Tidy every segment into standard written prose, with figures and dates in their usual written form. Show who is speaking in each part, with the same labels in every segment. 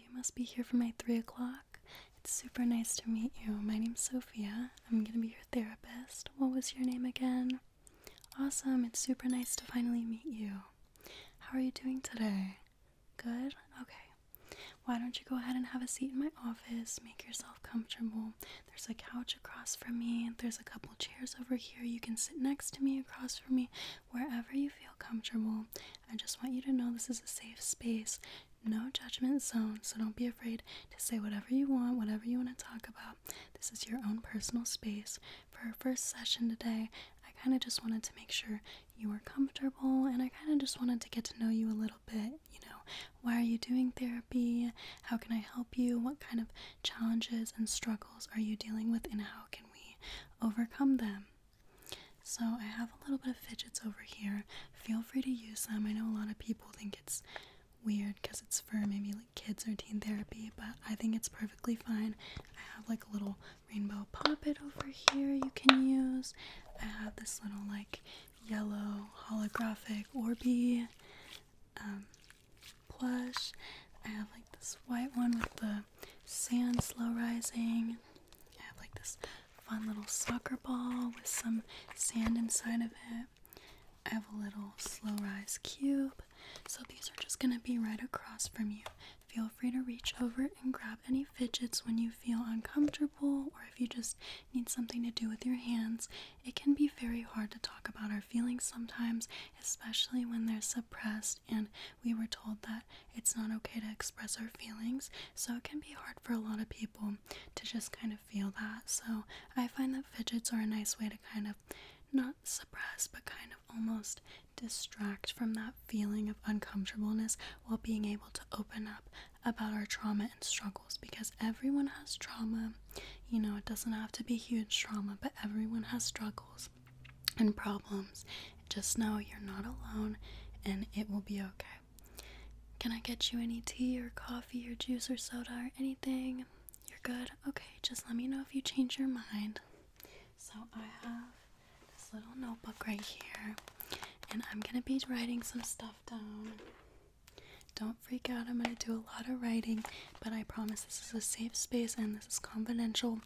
Speaker 1: you must be here for my 3 o'clock. It's super nice to meet you. My name's Sophia. I'm gonna be your therapist. What was your name again? Awesome. It's super nice to finally meet you. How are you doing today? Good? Okay. Why don't you go ahead and have a seat in my office, make yourself comfortable. There's a couch across from me, there's a couple chairs over here. You can sit next to me, across from me, wherever you feel comfortable. I just want you to know this is a safe space, no judgment zone, so don't be afraid to say whatever you want, whatever you want to talk about. This is your own personal space. For our first session today, I kind of just wanted to make sure you were comfortable, and I kind of just wanted to get to know you a little bit. Why are you doing therapy? How can I help you? What kind of challenges and struggles are you dealing with, and how can we overcome them? So I have a little bit of fidgets over here. Feel free to use them. I know a lot of people think it's weird because it's for maybe like kids or teen therapy, but I think it's perfectly fine. I have like a little rainbow poppet over here you can use. I have this little like yellow holographic Orby plush. I have like this white one with the sand slow rising. I have like this fun little soccer ball with some sand inside of it. I have a little slow rise cube. So these are just gonna be right across from you. Feel free to reach over and grab any fidgets when you feel uncomfortable, or if you just need something to do with your hands. It can be very hard to talk about our feelings sometimes, especially when they're suppressed, and we were told that it's not okay to express our feelings, so it can be hard for a lot of people to just kind of feel that. So I find that fidgets are a nice way to kind of not suppress, but kind of almost distract from that feeling of uncomfortableness while being able to open up about our trauma and struggles, because everyone has trauma. It doesn't have to be huge trauma, but everyone has struggles and problems. Just know you're not alone, and it will be okay. Can I get you any tea or coffee or juice or soda or anything? You're good? Okay, just let me know if you change your mind. So I have this little notebook right here, and I'm gonna be writing some stuff down. Don't freak out, I'm gonna do a lot of writing, but I promise this is a safe space and this is confidential.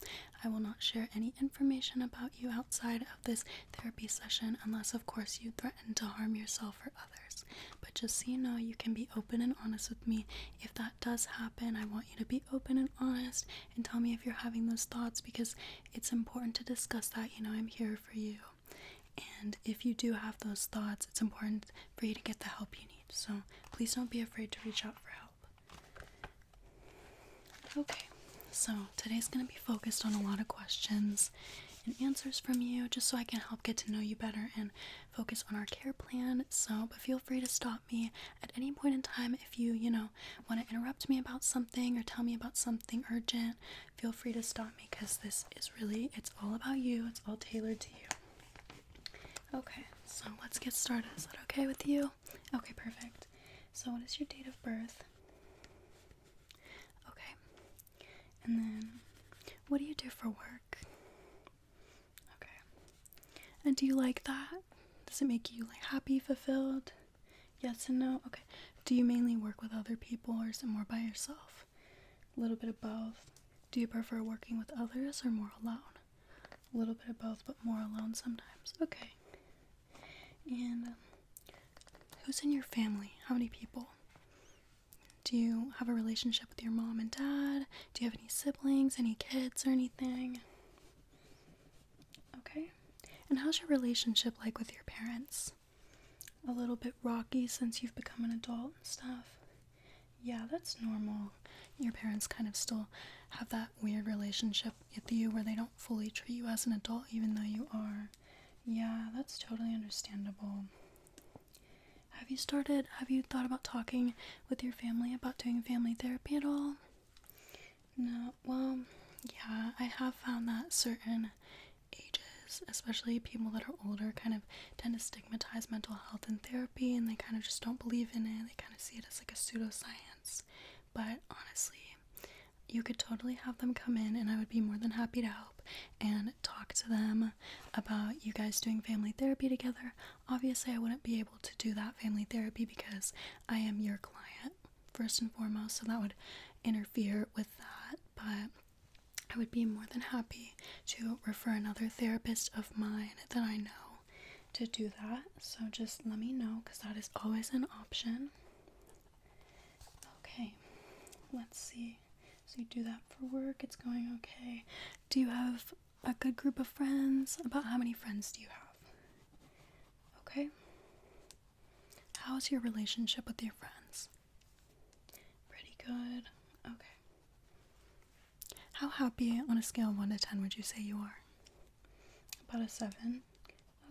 Speaker 1: I will not share any information about you outside of this therapy session, unless of course you threaten to harm yourself or others. But just so you know, you can be open and honest with me. If that does happen, I want you to be open and honest and tell me if you're having those thoughts, because it's important to discuss that. I'm here for you. And if you do have those thoughts, it's important for you to get the help you need. So please don't be afraid to reach out for help. Okay, so today's going to be focused on a lot of questions and answers from you, just so I can help get to know you better and focus on our care plan. But feel free to stop me at any point in time if you, want to interrupt me about something or tell me about something urgent. Feel free to stop me, because this is really, it's all about you. It's all tailored to you. Okay, so let's get started. Is that okay with you? Okay, perfect. So what is your date of birth? Okay. And then, what do you do for work? Okay. And do you like that? Does it make you happy, fulfilled? Yes and no? Okay. Do you mainly work with other people, or is it more by yourself? A little bit of both. Do you prefer working with others or more alone? A little bit of both, but more alone sometimes. Okay. And who's in your family? How many people? Do you have a relationship with your mom and dad? Do you have any siblings, any kids or anything? Okay. And how's your relationship like with your parents? A little bit rocky since you've become an adult and stuff? Yeah, that's normal. Your parents kind of still have that weird relationship with you where they don't fully treat you as an adult even though you are. Yeah, that's totally understandable. Have you thought about talking with your family about doing family therapy at all? No, well, yeah, I have found that certain ages, especially people that are older, kind of tend to stigmatize mental health and therapy, and they kind of just don't believe in it. They kind of see it as like a pseudoscience. But honestly, you could totally have them come in, and I would be more than happy to help and talk to them about you guys doing family therapy together. Obviously, I wouldn't be able to do that family therapy because I am your client first and foremost, so that would interfere with that, but I would be more than happy to refer another therapist of mine that I know to do that. So just let me know, because that is always an option. Okay, let's see. So you do that for work, it's going okay. Do you have a good group of friends? About how many friends do you have? Okay. How's your relationship with your friends? Pretty good. Okay. How happy on a scale of 1 to 10 would you say you are? About a 7.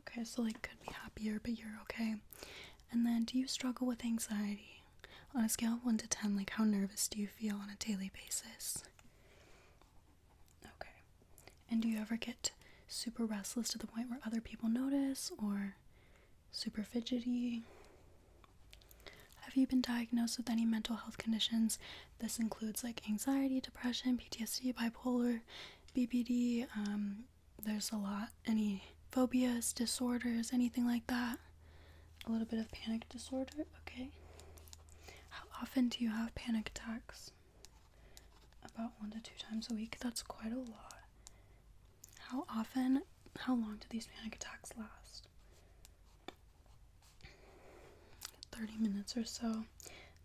Speaker 1: Okay, so like could be happier, but you're okay. And then do you struggle with anxiety? On a scale of 1 to 10, like how nervous do you feel on a daily basis? Okay. And do you ever get super restless to the point where other people notice, or super fidgety? Have you been diagnosed with any mental health conditions? This includes like anxiety, depression, PTSD, bipolar, BPD, there's a lot. Any phobias, disorders, anything like that? A little bit of panic disorder, okay. How often do you have panic attacks? About 1 to 2 times a week. That's quite a lot. How often? How long do these panic attacks last? 30 minutes or so.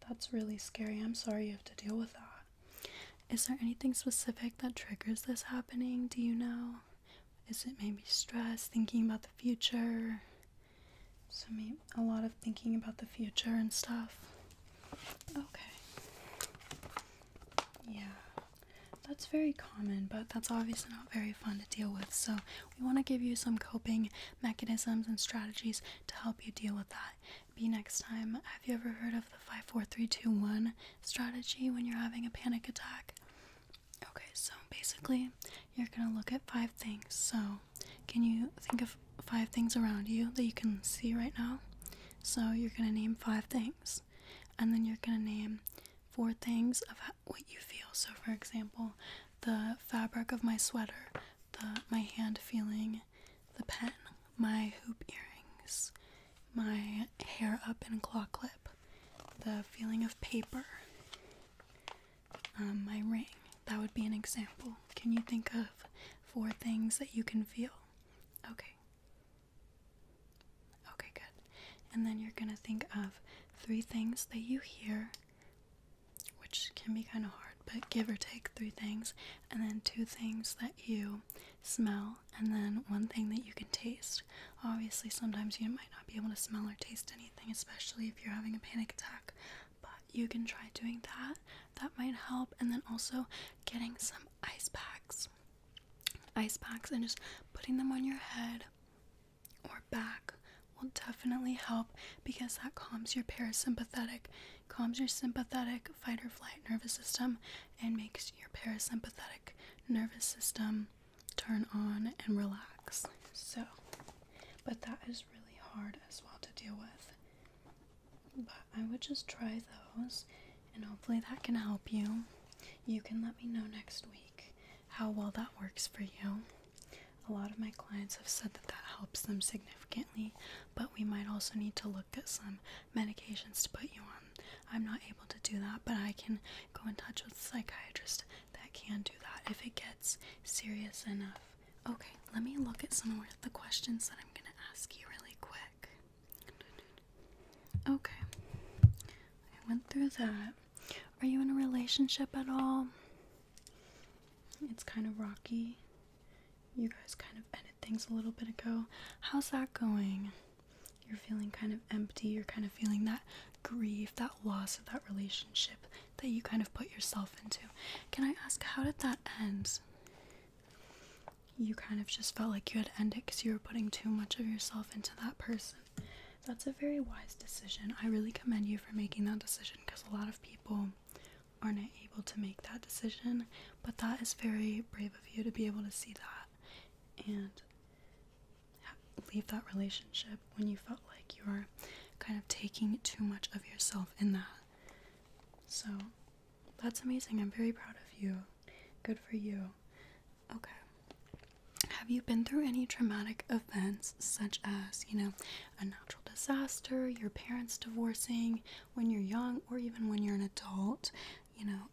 Speaker 1: That's really scary. I'm sorry you have to deal with that. Is there anything specific that triggers this happening? Do you know? Is it maybe stress, thinking about the future? So maybe a lot of thinking about the future and stuff. Okay. Yeah. That's very common, but that's obviously not very fun to deal with. So we want to give you some coping mechanisms and strategies to help you deal with that. Next time, have you ever heard of the 5, 4, 3, 2, 1 strategy when you're having a panic attack? Okay, so basically, you're gonna look at 5 things. So can you think of 5 things around you that you can see right now? So you're gonna name 5 things, and then you're gonna name 4 things of what you feel. So for example, the fabric of my sweater, my hand feeling, the pen, my hoop earrings, my hair up in a claw clip, the feeling of paper, my ring. That would be an example. Can you think of 4 things that you can feel? Okay. Okay, good. And then you're gonna think of 3 things that you hear, which can be kind of hard, but give or take 3 things, and then 2 things that you smell, and then 1 thing that you can taste. Obviously, sometimes you might not be able to smell or taste anything, especially if you're having a panic attack, but you can try doing that. That might help. And then also getting some ice packs, and just putting them on your head or back will definitely help, because that calms your sympathetic fight or flight nervous system and makes your parasympathetic nervous system turn on and relax. So, but that is really hard as well to deal with. But I would just try those, and hopefully that can help you. You can let me know next week how well that works for you. A lot of my clients have said that that helps them significantly, but we might also need to look at some medications to put you on. I'm not able to do that, but I can go in touch with a psychiatrist that can do that if it gets serious enough. Okay, let me look at some more of the questions that I'm going to ask you really quick. Okay, I went through that. Are you in a relationship at all? It's kind of rocky. You guys kind of ended things a little bit ago. How's that going? You're feeling kind of empty. You're kind of feeling that grief, that loss of that relationship that you kind of put yourself into. Can I ask, how did that end? You kind of just felt like you had to end it because you were putting too much of yourself into that person. That's a very wise decision. I really commend you for making that decision, because a lot of people aren't able to make that decision, but that is very brave of you to be able to see that and leave that relationship when you felt like you were kind of taking too much of yourself in that. So that's amazing. I'm very proud of you. Good for you. Okay. Have you been through any traumatic events, such as, a natural disaster, your parents divorcing when you're young, or even when you're an adult,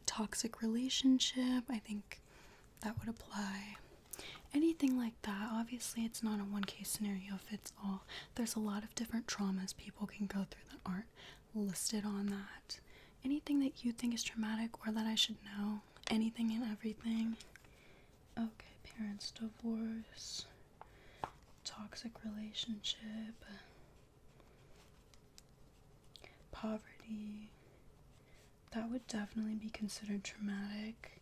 Speaker 1: toxic relationship, I think that would apply. Anything like that. Obviously, it's not a one case scenario fits all. There's a lot of different traumas people can go through that aren't listed on that. Anything that you think is traumatic or that I should know? Anything and everything? Okay, parents' divorce, toxic relationship, poverty. That would definitely be considered traumatic.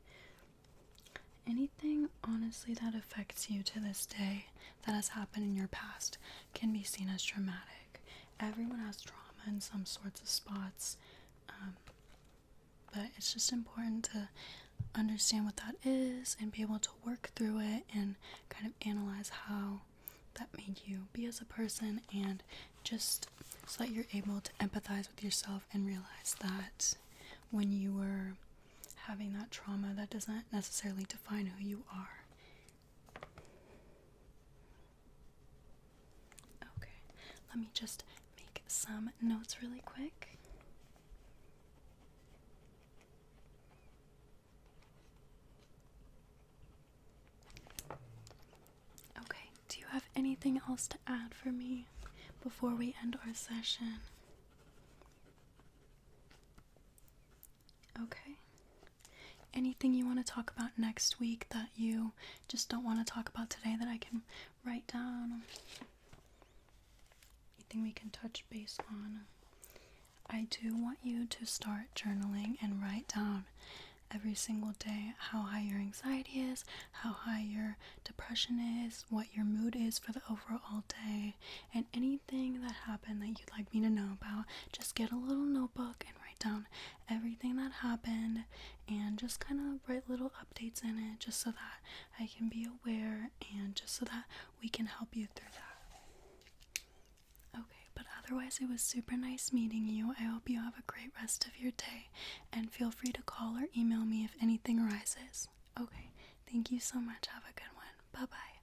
Speaker 1: Anything, honestly, that affects you to this day that has happened in your past can be seen as traumatic. Everyone has trauma in some sorts of spots, but it's just important to understand what that is and be able to work through it and kind of analyze how that made you be as a person, and just so that you're able to empathize with yourself and realize that when you were having that trauma, that doesn't necessarily define who you are. Okay, let me just make some notes really quick. Okay, do you have anything else to add for me before we end our session? Okay. Anything you want to talk about next week that you just don't want to talk about today that I can write down? Anything we can touch base on? I do want you to start journaling and write down every single day how high your anxiety is, how high your depression is, what your mood is for the overall day, and anything that happened that you'd like me to know about. Just get a little notebook and write down everything that happened, and just kind of write little updates in it, just so that I can be aware and just so that we can help you through that. Okay, but otherwise it was super nice meeting you. I hope you have a great rest of your day, and feel free to call or email me if anything arises. Okay, thank you so much. Have a good one. Bye-bye.